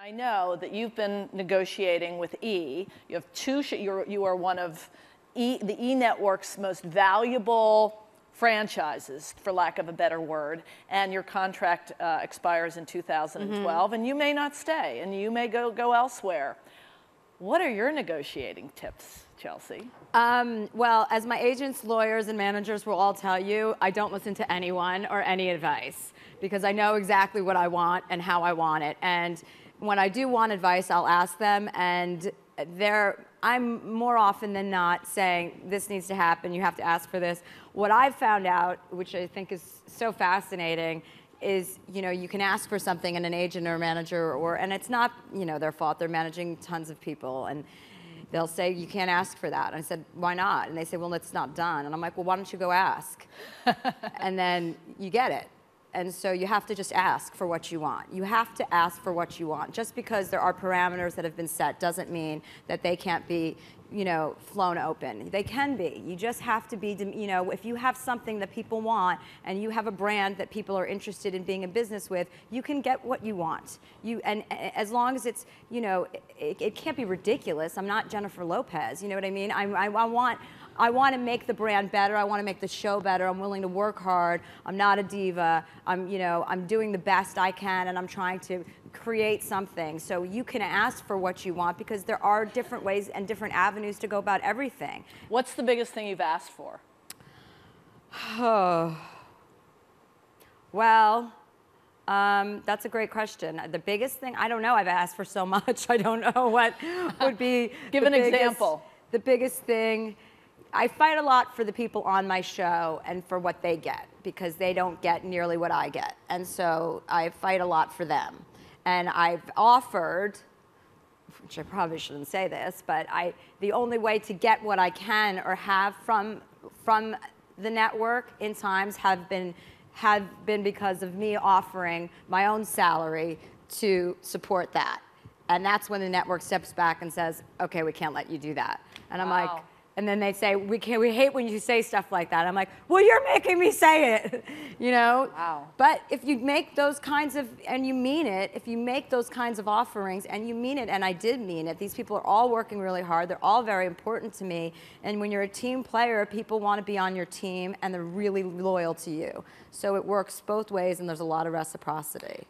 I know that you've been negotiating with E. You have you are one of the E Network's most valuable franchises, for lack of a better word, and your contract expires in 2012, and you may not stay, and you may go elsewhere. What are your negotiating tips, Chelsea? Well, as my agents, lawyers, and managers will all tell you, I don't listen to anyone or any advice because I know exactly what I want and how I want it. And when I do want advice, I'll ask them, and I'm more often than not saying, this needs to happen, you have to ask for this. What I've found out, which I think is so fascinating, is, you can ask for something and an agent or a manager, and it's not, their fault, they're managing tons of people, and they'll say, you can't ask for that. And I said, why not? And they say, well, it's not done. And I'm like, well, why don't you go ask? And then you get it. And so you have to just ask for what you want. You have to ask for what you want. Just because there are parameters that have been set doesn't mean that they can't be, flown open. They can be. You just have to be, if you have something that people want and you have a brand that people are interested in being in business with, you can get what you want. And as long as it's, it can't be ridiculous. I'm not Jennifer Lopez, you know what I mean? I want to make the brand better. I want to make the show better. I'm willing to work hard. I'm not a diva. I'm doing the best I can, and I'm trying to create something. So you can ask for what you want because there are different ways and different avenues to go about everything. What's the biggest thing you've asked for? Oh, well, that's a great question. The biggest thing, I don't know. I've asked for so much. I don't know what would be. Give an example. The biggest thing. I fight a lot for the people on my show and for what they get because they don't get nearly what I get. And so I fight a lot for them. And I've offered, which I probably shouldn't say this, but the only way to get what I can or have from the network in times have been because of me offering my own salary to support that. And that's when the network steps back and says, okay, we can't let you do that. And I'm like, and then they say, we hate when you say stuff like that. I'm like, well, you're making me say it, Wow. But if you make those kinds of, and you mean it, if you make those kinds of offerings and you mean it, and I did mean it, these people are all working really hard. They're all very important to me. And when you're a team player, people want to be on your team and they're really loyal to you. So it works both ways and there's a lot of reciprocity.